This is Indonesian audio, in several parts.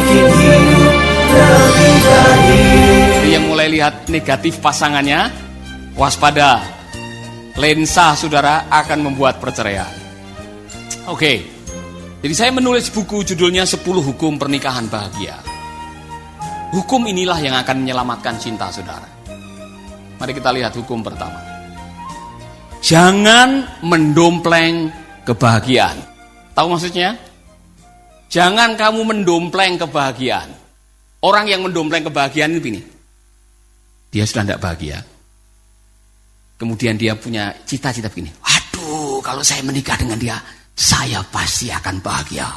bikin hidup lebih baik. Yang mulai lihat negatif pasangannya, waspada. Lensa saudara akan membuat perceraian. Oke. Jadi saya menulis buku judulnya 10 Hukum Pernikahan Bahagia. Hukum inilah yang akan menyelamatkan cinta saudara. Mari kita lihat hukum pertama. Jangan mendompleng kebahagiaan. Tahu maksudnya? Jangan kamu mendompleng kebahagiaan. Orang yang mendompleng kebahagiaan itu ini. Dia sudah tidak bahagia. Kemudian dia punya cita-cita begini. Waduh, kalau saya menikah dengan dia, saya pasti akan bahagia.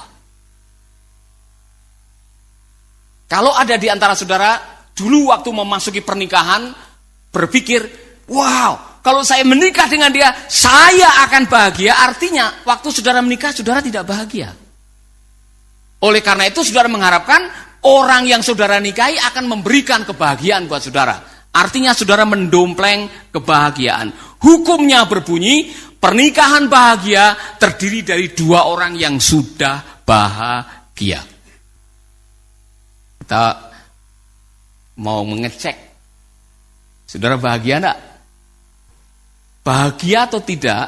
Kalau ada di antara saudara, dulu waktu memasuki pernikahan, berpikir, wow, kalau saya menikah dengan dia, saya akan bahagia. Artinya, waktu saudara menikah, saudara tidak bahagia. Oleh karena itu, saudara mengharapkan orang yang saudara nikahi akan memberikan kebahagiaan buat saudara. Artinya saudara mendompleng kebahagiaan. Hukumnya berbunyi, pernikahan bahagia terdiri dari 2 orang yang sudah bahagia. Kita mau mengecek, saudara bahagia enggak? Bahagia atau tidak?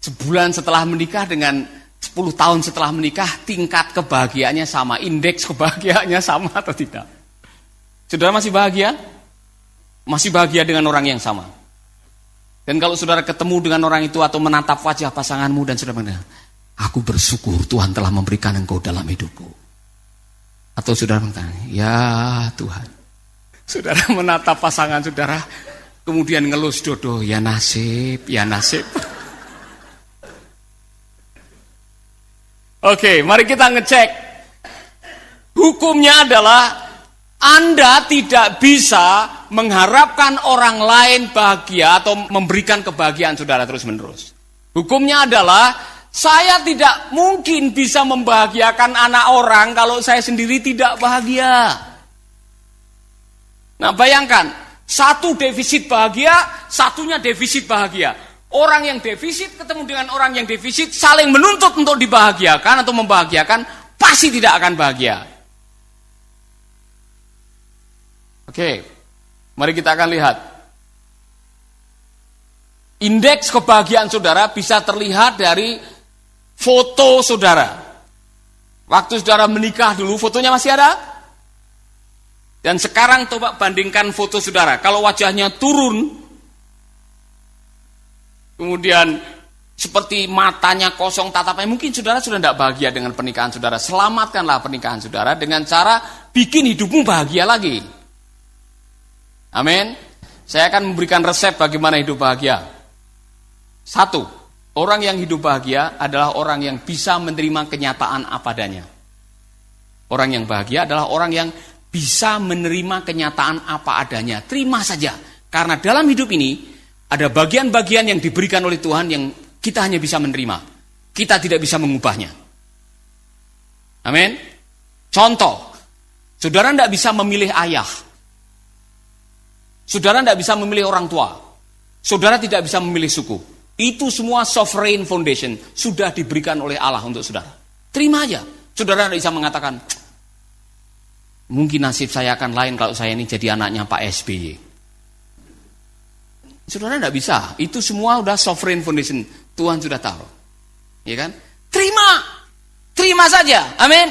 Sebulan setelah menikah dengan 10 tahun setelah menikah, tingkat kebahagiaannya sama, indeks kebahagiaannya sama atau tidak? Saudara masih bahagia? Masih bahagia dengan orang yang sama. Dan kalau saudara ketemu dengan orang itu atau menatap wajah pasanganmu dan saudara mengatakan, aku bersyukur Tuhan telah memberikan engkau dalam hidupku. Atau saudara mengatakan, ya Tuhan. Saudara menatap pasangan saudara, kemudian ngelus dodo, ya nasib, ya nasib. Oke, mari kita ngecek. Hukumnya adalah Anda tidak bisa mengharapkan orang lain bahagia atau memberikan kebahagiaan saudara terus-menerus. Hukumnya adalah saya tidak mungkin bisa membahagiakan anak orang kalau saya sendiri tidak bahagia. Nah, bayangkan, satu defisit bahagia, satunya defisit bahagia. Orang yang defisit ketemu dengan orang yang defisit saling menuntut untuk dibahagiakan atau membahagiakan, pasti tidak akan bahagia. Oke, mari kita akan lihat. Indeks kebahagiaan saudara bisa terlihat dari foto saudara. Waktu saudara menikah dulu, fotonya masih ada? Dan sekarang coba bandingkan foto saudara. Kalau wajahnya turun, kemudian seperti matanya kosong tatapannya, mungkin saudara sudah tidak bahagia dengan pernikahan saudara. Selamatkanlah pernikahan saudara dengan cara bikin hidupmu bahagia lagi. Amin. Saya akan memberikan resep bagaimana hidup bahagia. 1. Orang yang hidup bahagia adalah orang yang bisa menerima kenyataan apa adanya. Orang yang bahagia adalah orang yang bisa menerima kenyataan apa adanya. Terima saja. Karena dalam hidup ini ada bagian-bagian yang diberikan oleh Tuhan yang kita hanya bisa menerima. Kita tidak bisa mengubahnya. Amin. Contoh, saudara tidak bisa memilih ayah. Saudara tidak bisa memilih orang tua. Saudara tidak bisa memilih suku. Itu semua sovereign foundation sudah diberikan oleh Allah untuk saudara. Terima aja. Saudara tidak bisa mengatakan, mungkin nasib saya akan lain kalau saya ini jadi anaknya Pak SBY. Saudara tidak bisa. Itu semua sudah sovereign foundation. Tuhan sudah tahu. Ya kan? Terima. Terima saja. Amin.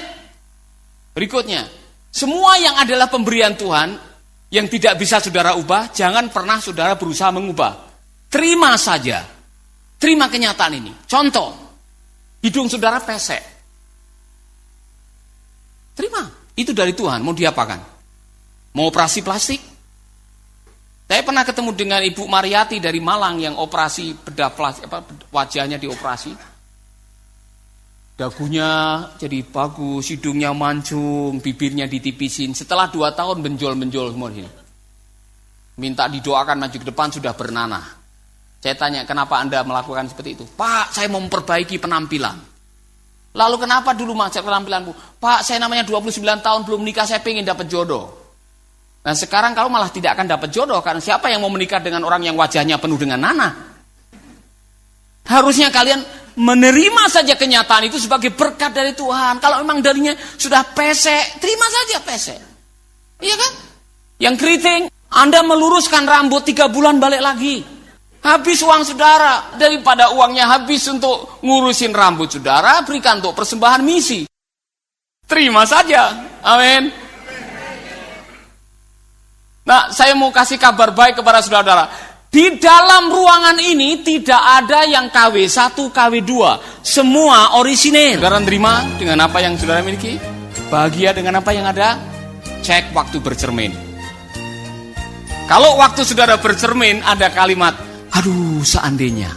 Berikutnya. Semua yang adalah pemberian Tuhan yang tidak bisa saudara ubah, jangan pernah saudara berusaha mengubah. Terima saja. Terima kenyataan ini. Contoh, hidung saudara pesek. Terima. Itu dari Tuhan. Mau diapakan? Mau operasi plastik? Saya pernah ketemu dengan Ibu Mariati dari Malang yang operasi bedah plastik, wajahnya dioperasi. Dagunya jadi bagus, hidungnya mancung, bibirnya ditipisin. Setelah 2 tahun benjol-benjol semua ini. Minta didoakan maju ke depan sudah bernanah. Saya tanya, kenapa Anda melakukan seperti itu? Pak, saya mau memperbaiki penampilan. Lalu kenapa dulu macet penampilanku? Pak, saya namanya 29 tahun belum nikah, saya pengen dapat jodoh. Nah sekarang kalau malah tidak akan dapat jodoh, karena siapa yang mau menikah dengan orang yang wajahnya penuh dengan nanah? Harusnya kalian menerima saja kenyataan itu sebagai berkat dari Tuhan. Kalau memang darinya sudah pesek, terima saja pesek. Iya kan? Yang keriting, Anda meluruskan rambut 3 bulan balik lagi. Habis uang saudara, daripada uangnya habis untuk ngurusin rambut saudara, berikan untuk persembahan misi. Terima saja. Amin. Nah, saya mau kasih kabar baik kepada saudara-saudara. Di dalam ruangan ini tidak ada yang KW1, KW2. Semua orisinil. Saudara terima dengan apa yang saudara miliki? Bahagia dengan apa yang ada? Cek waktu bercermin. Kalau waktu saudara bercermin ada kalimat, aduh seandainya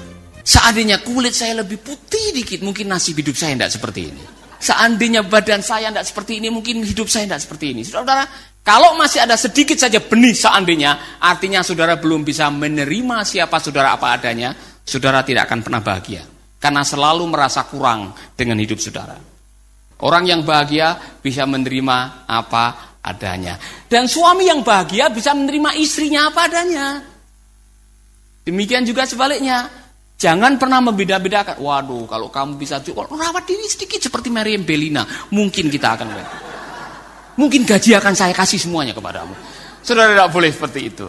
kulit saya lebih putih dikit, mungkin nasib hidup saya tidak seperti ini. Seandainya badan saya tidak seperti ini, mungkin hidup saya tidak seperti ini. Saudara, kalau masih ada sedikit saja benih seandainya, artinya saudara belum bisa menerima siapa saudara apa adanya, saudara tidak akan pernah bahagia. Karena selalu merasa kurang dengan hidup saudara. Orang yang bahagia bisa menerima apa adanya. Dan suami yang bahagia bisa menerima istrinya apa adanya. Demikian juga sebaliknya. Jangan pernah membeda-bedakan. Waduh, kalau kamu bisa rawat diri sedikit seperti Meriam Bellina, mungkin kita akan mungkin gaji akan saya kasih semuanya kepadamu. Saudara tidak boleh seperti itu.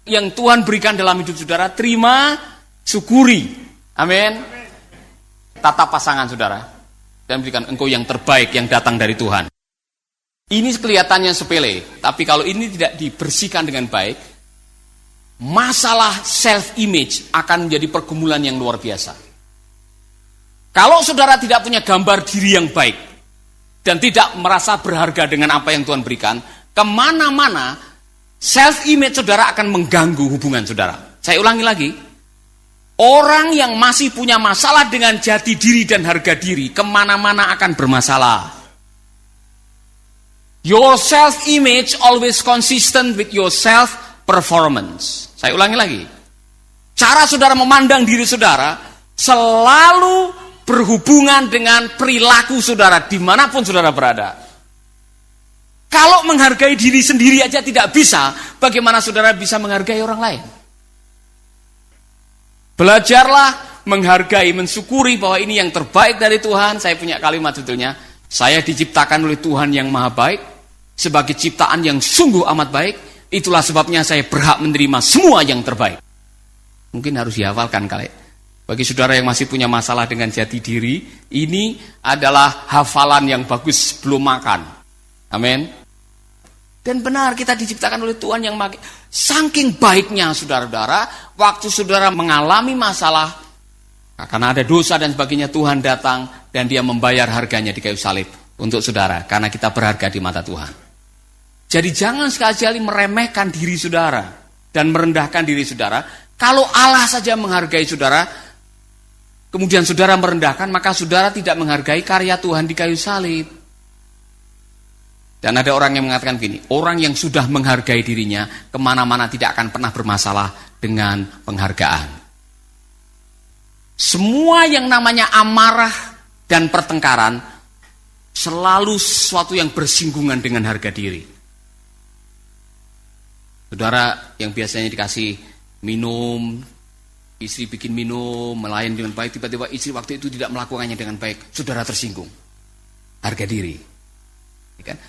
Yang Tuhan berikan dalam hidup saudara, terima, syukuri. Amin. Tatap pasangan saudara dan berikan engkau yang terbaik yang datang dari Tuhan. Ini kelihatannya sepele, tapi kalau ini tidak dibersihkan dengan baik, masalah self-image akan menjadi pergumulan yang luar biasa. Kalau saudara tidak punya gambar diri yang baik dan tidak merasa berharga dengan apa yang Tuhan berikan, kemana-mana self-image saudara akan mengganggu hubungan saudara. Saya ulangi lagi, orang yang masih punya masalah dengan jati diri dan harga diri, kemana-mana akan bermasalah. Your self-image always consistent with your self-performance. Saya ulangi lagi. Cara saudara memandang diri saudara selalu berhubungan dengan perilaku saudara dimanapun saudara berada. Kalau menghargai diri sendiri aja tidak bisa, bagaimana saudara bisa menghargai orang lain? Belajarlah menghargai, mensyukuri bahwa ini yang terbaik dari Tuhan. Saya punya kalimat judulnya, saya diciptakan oleh Tuhan yang maha baik, sebagai ciptaan yang sungguh amat baik. Itulah sebabnya saya berhak menerima semua yang terbaik. Mungkin harus dihafalkan kali. Bagi saudara yang masih punya masalah dengan jati diri, ini adalah hafalan yang bagus sebelum makan. Amin. Dan benar kita diciptakan oleh Tuhan yang maha. Saking baiknya saudara-saudara, waktu saudara mengalami masalah, karena ada dosa dan sebagainya, Tuhan datang dan dia membayar harganya di kayu salib untuk saudara. Karena kita berharga di mata Tuhan. Jadi jangan sekali-kali meremehkan diri saudara dan merendahkan diri saudara. Kalau Allah saja menghargai saudara, kemudian saudara merendahkan, maka saudara tidak menghargai karya Tuhan di kayu salib. Dan ada orang yang mengatakan begini, orang yang sudah menghargai dirinya, kemana-mana tidak akan pernah bermasalah dengan penghargaan. Semua yang namanya amarah dan pertengkaran, selalu sesuatu yang bersinggungan dengan harga diri. Saudara yang biasanya dikasih minum, istri bikin minum, melayani dengan baik, tiba-tiba istri waktu itu tidak melakukannya dengan baik, saudara tersinggung. Harga diri.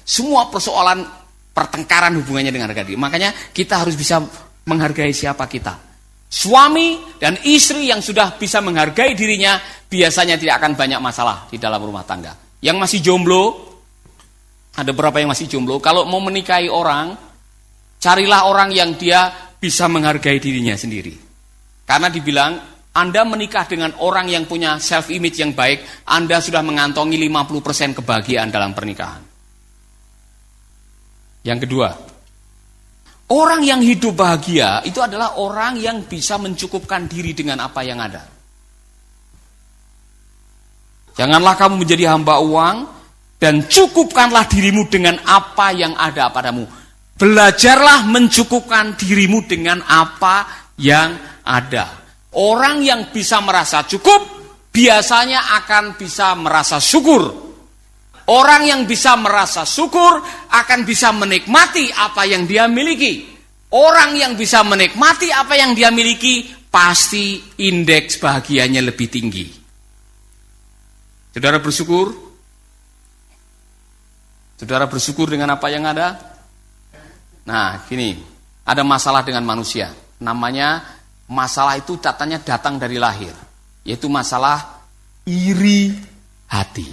Semua persoalan pertengkaran hubungannya dengan harga diri. Makanya kita harus bisa menghargai siapa kita. Suami dan istri yang sudah bisa menghargai dirinya, biasanya tidak akan banyak masalah di dalam rumah tangga. Yang masih jomblo, ada beberapa yang masih jomblo, kalau mau menikahi orang, carilah orang yang dia bisa menghargai dirinya sendiri. Karena dibilang, Anda menikah dengan orang yang punya self-image yang baik, Anda sudah mengantongi 50% kebahagiaan dalam pernikahan. Yang kedua, orang yang hidup bahagia itu adalah orang yang bisa mencukupkan diri dengan apa yang ada. Janganlah kamu menjadi hamba uang, dan cukupkanlah dirimu dengan apa yang ada padamu. Belajarlah mencukupkan dirimu dengan apa yang ada. Orang yang bisa merasa cukup, biasanya akan bisa merasa syukur. Orang yang bisa merasa syukur, akan bisa menikmati apa yang dia miliki. Orang yang bisa menikmati apa yang dia miliki, pasti indeks bahagianya lebih tinggi. Saudara bersyukur? Saudara bersyukur dengan apa yang ada? Nah, gini, ada masalah dengan manusia. Namanya, masalah itu katanya datang dari lahir. Yaitu masalah iri hati.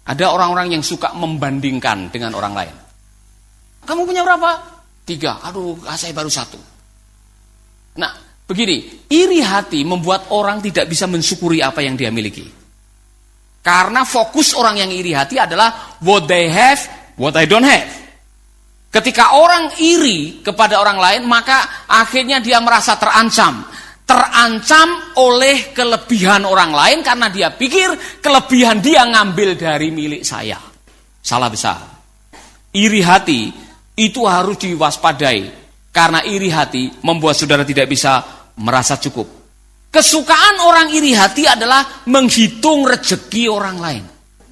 Ada orang-orang yang suka membandingkan dengan orang lain. Kamu punya berapa? 3. Aduh, saya baru 1. Nah, begini, iri hati membuat orang tidak bisa mensyukuri apa yang dia miliki. Karena fokus orang yang iri hati adalah what they have, what I don't have. Ketika orang iri kepada orang lain, maka akhirnya dia merasa terancam. Terancam oleh kelebihan orang lain karena dia pikir kelebihan dia ngambil dari milik saya. Salah besar. Iri hati itu harus diwaspadai. Karena iri hati membuat saudara tidak bisa merasa cukup. Kesukaan orang iri hati adalah menghitung rezeki orang lain.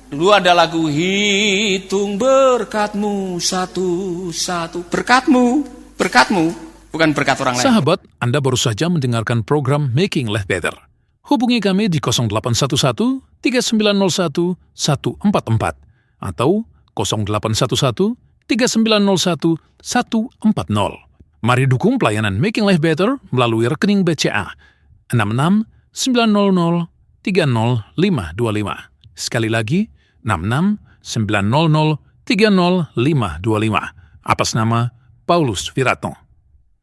Dulu ada lagu, hitung berkatmu satu-satu. Berkatmu, bukan berkat orang lain. Sahabat, Anda baru saja mendengarkan program Making Life Better. Hubungi kami di 0811 3901 144 atau 0811 3901 140. Mari dukung pelayanan Making Life Better melalui rekening BCA 6690300525. Sekali lagi, 6690300525. Atas nama Paulus Wiratno.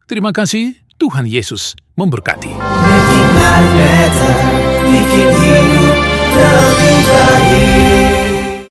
Terima kasih, Tuhan Yesus memberkati. Making life better, bikin hidup lebih baik.